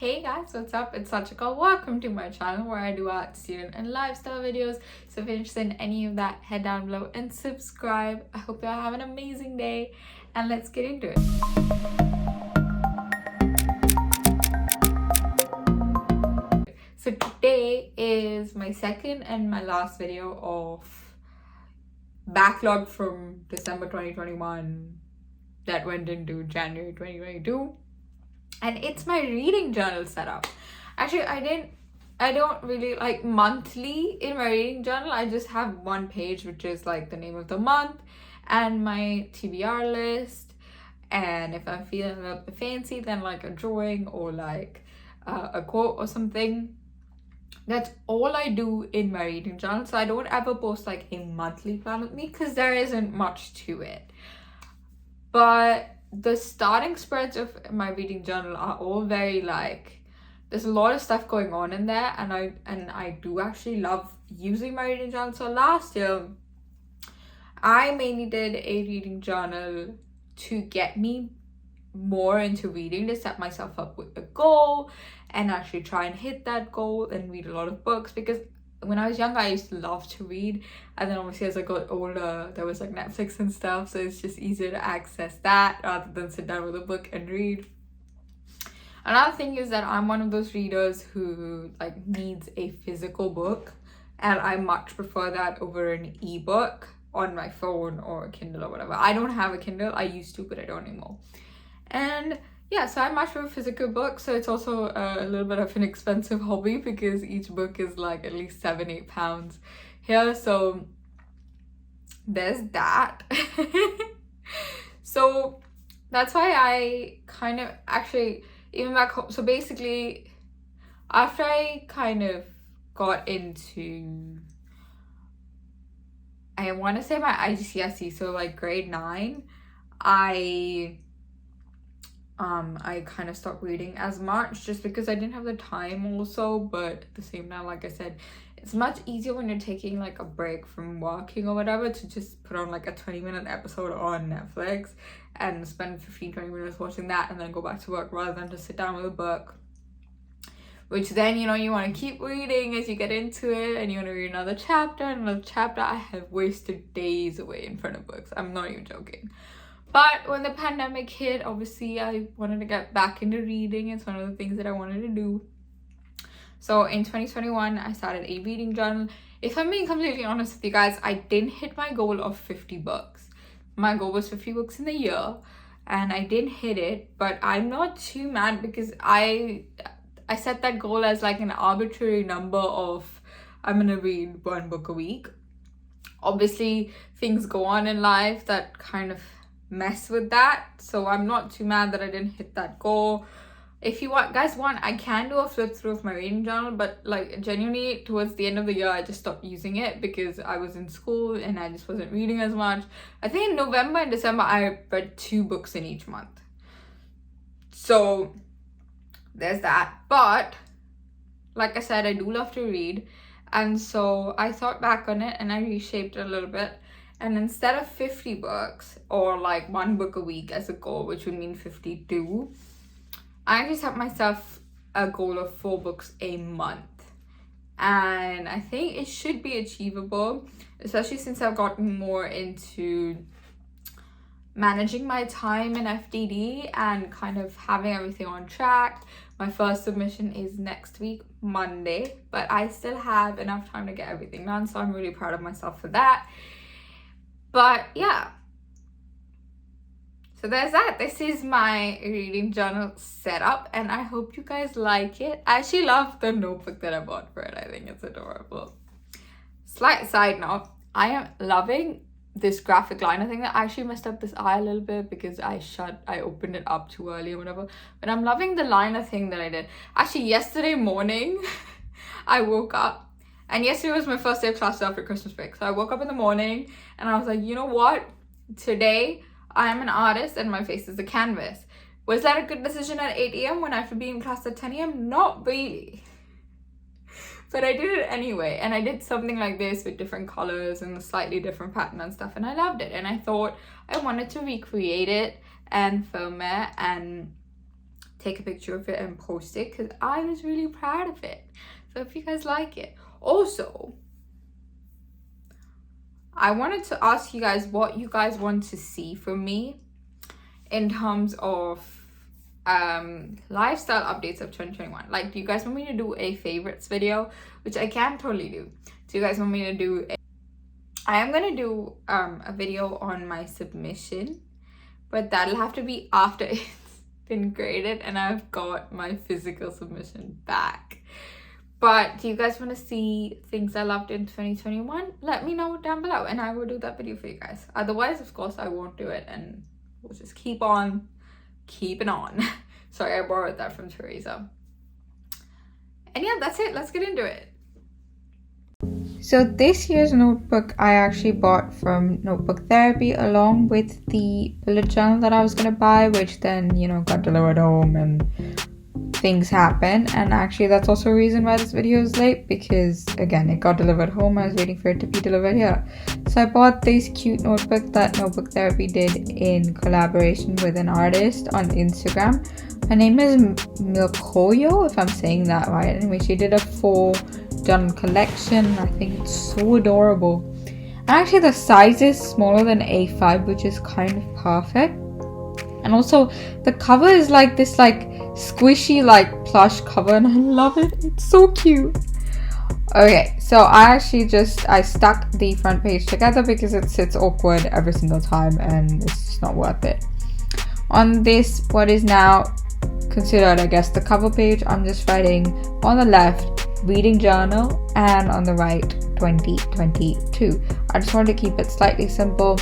Hey guys, what's up? It's Sachika. Welcome to my channel where I do art, student, and lifestyle videos. So if you're interested in any of that, head down below and subscribe. I hope y'all have an amazing day and let's get into it. So today is my second and my last video of backlog from December 2021 that went into January 2022. And it's my reading journal setup. Actually, I don't really like monthly in my reading journal. I just have one page which is like the name of the month and my TBR list, and if I'm feeling a little bit fancy, then like a drawing or like a quote or something. That's all I do in my reading journal. So I don't ever post like a monthly plan with me because there isn't much to it. But the starting spreads of my reading journal are all very like, there's a lot of stuff going on in there, and I do actually love using my reading journal. So last year I mainly did a reading journal to get me more into reading, to set myself up with a goal and actually try and hit that goal and read a lot of books, because when I was younger I used to love to read, and then obviously as I got older there was like Netflix and stuff, so it's just easier to access that rather than sit down with a book and read. Another thing is that I'm one of those readers who like needs a physical book, and I much prefer that over an ebook on my phone or a Kindle or whatever. I don't have a Kindle. I used to, but I don't anymore. And yeah, so I much prefer physical books. So it's also a little bit of an expensive hobby because each book is like at least £7-8 here. So there's that. So that's why I kind of actually, even back home, so basically after I kind of got into, I want to say my IGCSE, so like grade 9, I kind of stopped reading as much just because I didn't have the time also. But at the same time, like I said, it's much easier when you're taking like a break from working or whatever to just put on like a 20-minute episode on Netflix and spend 15-20 minutes watching that and then go back to work, rather than to sit down with a book, which then, you know, you want to keep reading as you get into it and you want to read another chapter and another chapter. I have wasted days away in front of books. I'm not even joking. But when the pandemic hit, obviously I wanted to get back into reading. It's one of the things that I wanted to do. So in 2021, I started a reading journal. If I'm being completely honest with you guys, I didn't hit my goal of 50 books. My goal was 50 books in the year, and I didn't hit it. But I'm not too mad because I set that goal as like an arbitrary number of, I'm gonna read one book a week. Obviously, things go on in life that kind of mess with that, so I'm not too mad that I didn't hit that goal. If you guys want, I can do a flip through of my reading journal, but like genuinely towards the end of the year I just stopped using it because I was in school and I just wasn't reading as much. I think in November and December I read 2 books in each month, so there's that. But like I said, I do love to read, and so I thought back on it and I reshaped it a little bit. And instead of 50 books or like 1 book a week as a goal, which would mean 52, I actually set myself a goal of 4 books a month. And I think it should be achievable, especially since I've gotten more into managing my time in FDD and kind of having everything on track. My first submission is next week, Monday, but I still have enough time to get everything done. So I'm really proud of myself for that. But yeah, so there's that. This is my reading journal setup and I hope you guys like it. I actually love the notebook that I bought for it. I think it's adorable. Slight side note, I am loving this graphic liner thing. That I actually messed up this eye a little bit because I opened it up too early or whatever, but I'm loving the liner thing that I did. Actually, yesterday morning I woke up, and yesterday was my first day of classes after Christmas break. So I woke up in the morning and I was like, you know what? Today I am an artist and my face is a canvas. Was that a good decision at 8 a.m. when I should be in class at 10 a.m.? Not really. But I did it anyway. And I did something like this with different colors and a slightly different pattern and stuff. And I loved it. And I thought I wanted to recreate it and film it and take a picture of it and post it because I was really proud of it. So if you guys like it. Also, I wanted to ask you guys what you guys want to see from me in terms of lifestyle updates of 2021. Like, do you guys want me to do a favorites video, which I can totally do? Do you guys want me to do I am gonna do a video on my submission, but that'll have to be after it's been graded and I've got my physical submission back. But do you guys want to see things I loved in 2021? Let me know down below and I will do that video for you guys. Otherwise, of course, I won't do it and we'll just keep on keeping on. Sorry, I borrowed that from Teresa. And yeah, that's it. Let's get into it. So this year's notebook I actually bought from Notebook Therapy along with the bullet journal that I was going to buy, which then, you know, got delivered home and things happen. And actually that's also a reason why this video is late, because again, it got delivered home. I was waiting for it to be delivered here. So I bought this cute notebook that Notebook Therapy did in collaboration with an artist on Instagram. Her name is Milkoyo, if I'm saying that right. Anyway, she did a 4 journal collection. I think it's so adorable. And actually the size is smaller than A5, which is kind of perfect. And also the cover is like this squishy plush cover, and I love it. It's so cute. Okay, so I stuck the front page together because it sits awkward every single time and it's just not worth it. On this, what is now considered, I guess, the cover page, I'm just writing on the left reading journal and on the right 2022. I just wanted to keep it slightly simple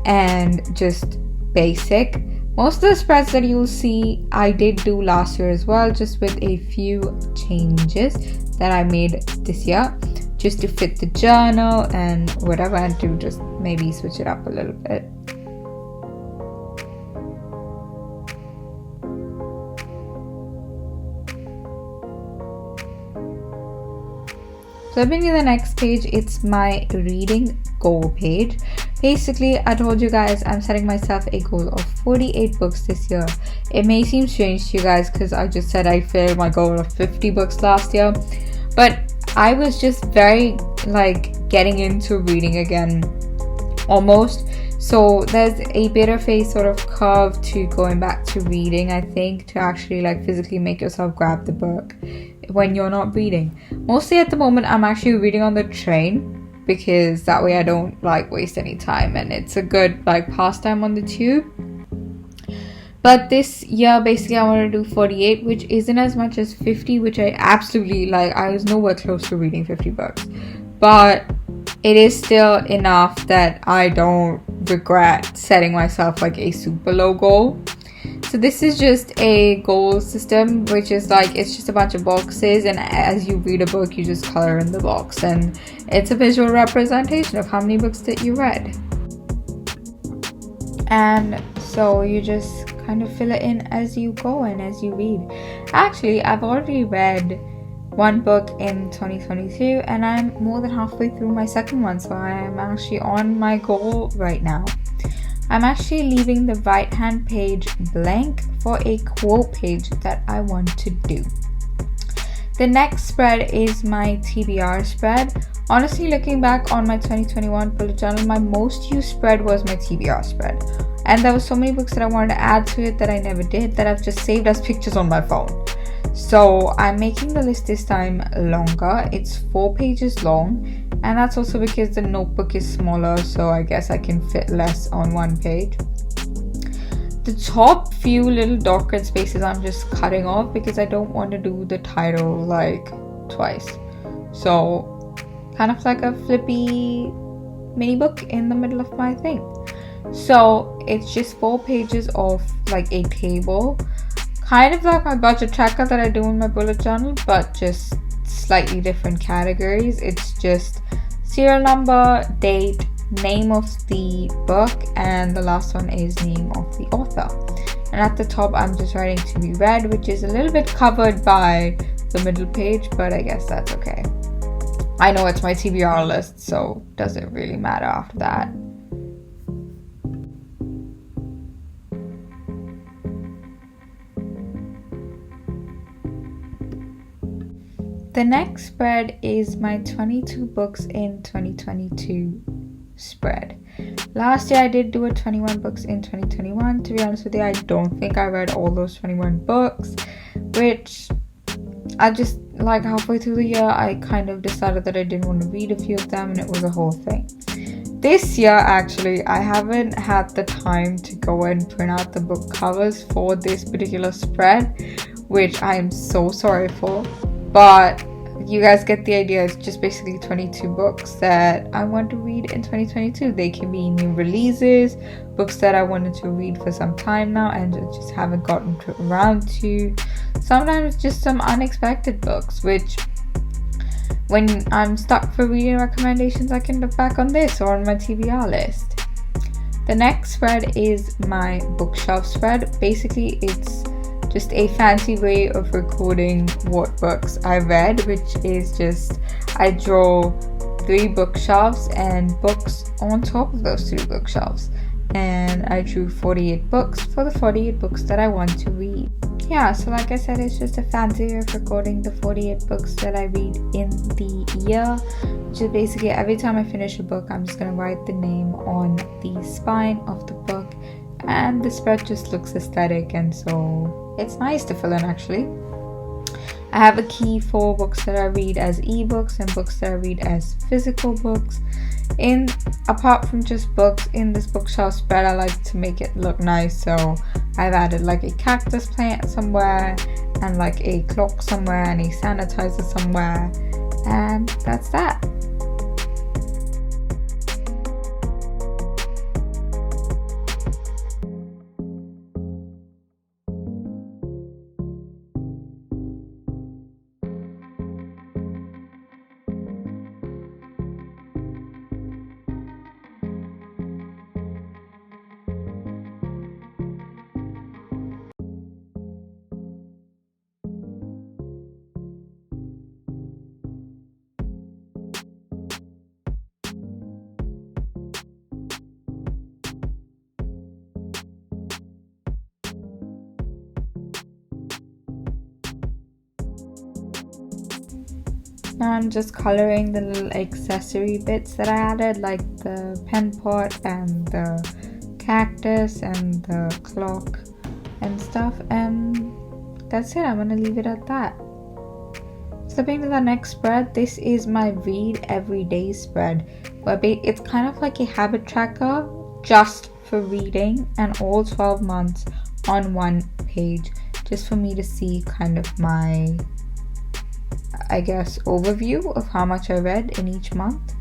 and just basic. Most of the spreads that you'll see I did do last year as well, just with a few changes that I made this year just to fit the journal and whatever, and to just maybe switch it up a little bit. So I've been to the next page. It's my reading goal page. Basically, I told you guys I'm setting myself a goal of 48 books this year. It may seem strange to you guys because I just said I failed my goal of 50 books last year, but I was just very getting into reading again almost. So there's a bit of a sort of curve to going back to reading, I think, to actually physically make yourself grab the book when you're not reading. Mostly at the moment I'm actually reading on the train, because that way I don't waste any time and it's a good pastime on the tube. But this year basically I want to do 48, which isn't as much as 50, which I absolutely I was nowhere close to reading 50 books, but it is still enough that I don't regret setting myself a super low goal. So this is just a goal system, which is it's just a bunch of boxes, and as you read a book you just color in the box, and it's a visual representation of how many books that you read. And so you just kind of fill it in as you go and as you read. Actually, I've already read one book in 2022 and I'm more than halfway through my second one, so I am actually on my goal right now. I'm actually leaving the right hand page blank for a quote page that I want to do. The next spread is my TBR spread. Honestly, looking back on my 2021 bullet journal, my most used spread was my TBR spread. And there were so many books that I wanted to add to it that I never did, that I've just saved as pictures on my phone. So I'm making the list this time longer. It's 4 pages long, and that's also because the notebook is smaller, so I guess I can fit less on one page. The top few little docket spaces I'm just cutting off because I don't want to do the title twice. So kind of like a flippy mini book in the middle of my thing. So it's just 4 pages of a table, kind of like my budget tracker that I do in my bullet journal, but just slightly different categories. It's just serial number, date, name of the book, and the last one is name of the author. And at the top I'm just writing to be read, which is a little bit covered by the middle page, but I guess that's okay. I know it's my TBR list, so does it really matter after that? The next spread is my 22 books in 2022 spread. Last year I did do a 21 books in 2021. To be honest with you, I don't think I read all those 21 books, which I just, like, halfway through the year I kind of decided that I didn't want to read a few of them, and it was a whole thing. This year actually I haven't had the time to go and print out the book covers for this particular spread, which I am so sorry for, but you guys get the idea. It's just basically 22 books that I want to read in 2022. They can be new releases, books that I wanted to read for some time now and just haven't gotten around to. Sometimes just some unexpected books, which when I'm stuck for reading recommendations, I can look back on this or on my TBR list. The next spread is my bookshelf spread. Basically, it's just a fancy way of recording what books I read, which is just I draw 3 bookshelves and books on top of those 3 bookshelves, and I drew 48 books for the 48 books that I want to read. Yeah, so like I said, it's just a fancy way of recording the 48 books that I read in the year, which is basically every time I finish a book, I'm just going to write the name on the spine of the book, and the spread just looks aesthetic, and so it's nice to fill in actually. I have a key for books that I read as ebooks and books that I read as physical books. Apart from just books, in this bookshelf spread I like to make it look nice, so I've added like a cactus plant somewhere and like a clock somewhere and a sanitizer somewhere, and that's that. Now I'm just coloring the little accessory bits that I added, like the pen pot and the cactus and the clock and stuff, and that's it. I'm gonna leave it at that. Slipping to the next spread, this is my read every day spread, where it's kind of like a habit tracker just for reading, and all 12 months on one page, just for me to see kind of my, I guess, overview of how much I read in each month.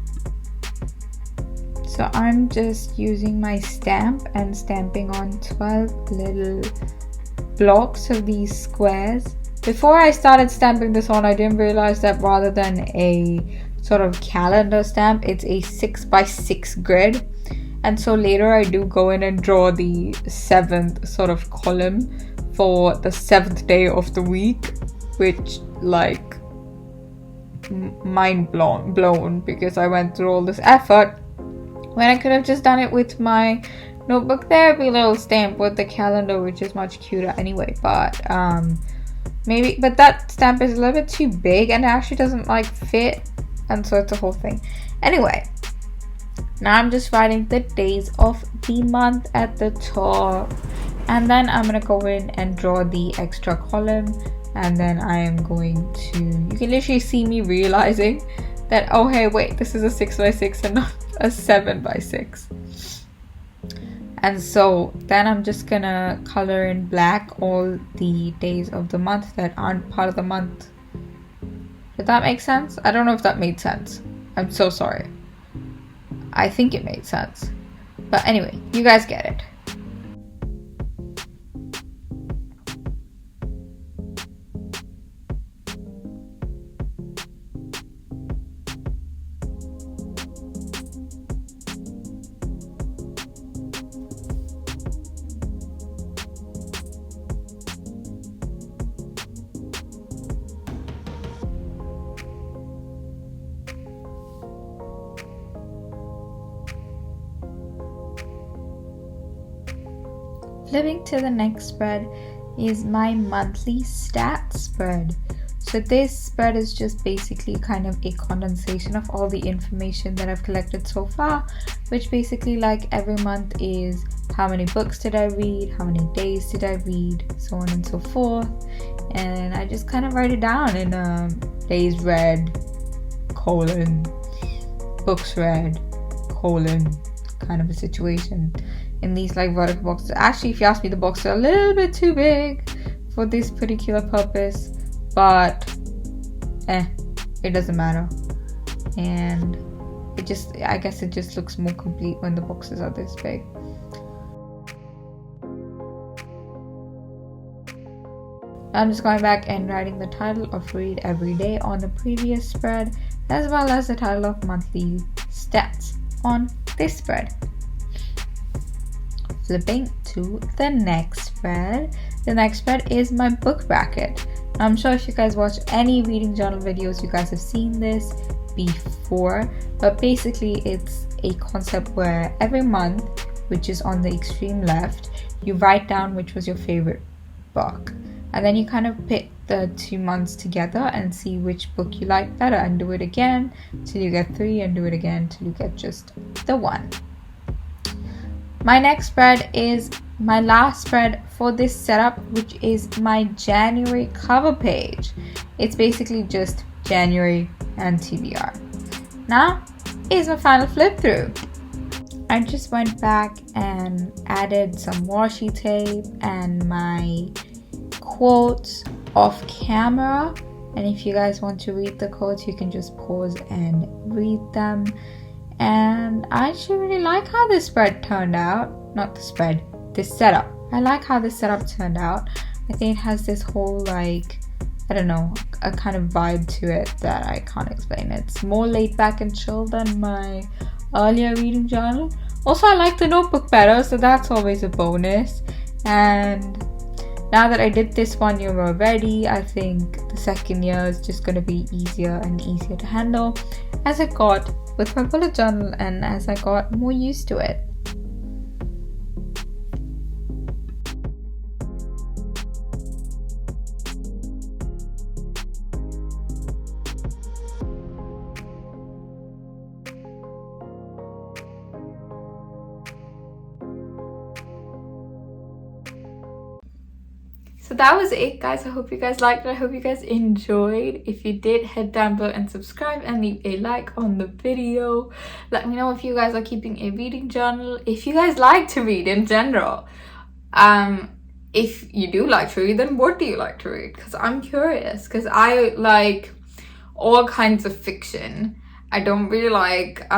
So I'm just using my stamp and stamping on 12 little blocks of these squares. Before I started stamping this on, I didn't realize that rather than a sort of calendar stamp, it's a 6x6 grid. And so later I do go in and draw the 7th sort of column for the 7th day of the week, which, like, mind blown because I went through all this effort when I could have just done it with my notebook therapy little stamp with the calendar, which is much cuter anyway. But but that stamp is a little bit too big and it actually doesn't like fit, and so it's a whole thing. Anyway, now I'm just writing the days of the month at the top, and then I'm gonna go in and draw the extra column. And then I am going to, you can literally see me realizing that, oh hey, wait, this is a 6x6 and not a 7x6. And so then I'm just gonna color in black all the days of the month that aren't part of the month. Did that make sense? I don't know if that made sense. I'm so sorry. I think it made sense. But anyway, you guys get it. Flipping to the next spread is my monthly stats spread. So this spread is just basically kind of a condensation of all the information that I've collected so far, which basically like every month is how many books did I read, how many days did I read, so on and so forth. And I just kind of write it down in days read, colon, books read, colon, kind of a situation in these like vertical boxes. Actually, if you ask me, the boxes are a little bit too big for this particular purpose, but it doesn't matter. And I guess it just looks more complete when the boxes are this big. I'm just going back and writing the title of Read Every Day on the previous spread, as well as the title of Monthly Stats on this spread. Flipping to the next spread. The next spread is my book bracket. I'm sure if you guys watch any reading journal videos, you guys have seen this before, but basically it's a concept where every month, which is on the extreme left, you write down which was your favorite book, and then you kind of pit the 2 months together and see which book you like better, and do it again till you get 3, and do it again till you get just the 1. My next spread is my last spread for this setup, which is my January cover page. It's basically just January and TBR. Now is my final flip through. I just went back and added some washi tape and my quotes off camera, and if you guys want to read the quotes, you can just pause and read them. And I actually really like how this spread turned out. Not the spread, this setup. I like how this setup turned out. I think it has this whole like, I don't know, a kind of vibe to it that I can't explain. It's more laid back and chill than my earlier reading journal. Also, I like the notebook better, so that's always a bonus. And now that I did this 1 year already, I think the second year is just going to be easier and easier to handle as I got with my bullet journal and as I got more used to it. So that was it, guys. I hope you guys liked it. I hope you guys enjoyed. If you did, head down below and subscribe and leave a like on the video. Let me know if you guys are keeping a reading journal, if you guys like to read in general. If you do like to read, then what do you like to read? Because I'm curious, because I like all kinds of fiction. I don't really like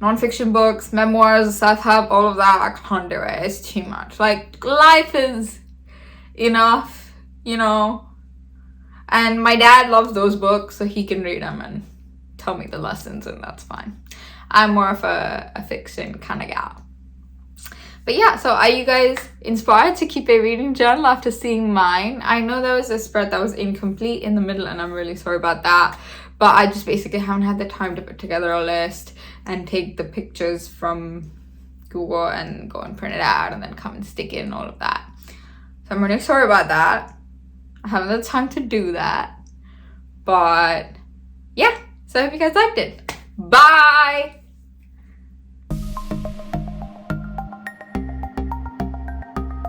non-fiction books, memoirs, self-help, all of that. I can't do it. It's too much. Like, life is enough, you know. And my dad loves those books, so he can read them and tell me the lessons, and that's fine. I'm more of a fiction kind of gal. But yeah, so are you guys inspired to keep a reading journal after seeing mine? I know there was a spread that was incomplete in the middle, and I'm really sorry about that. But I just basically haven't had the time to put together a list and take the pictures from Google and go and print it out and then come and stick it and all of that. So I'm really sorry about that. I haven't had the time to do that. But yeah, so I hope you guys liked it. Bye!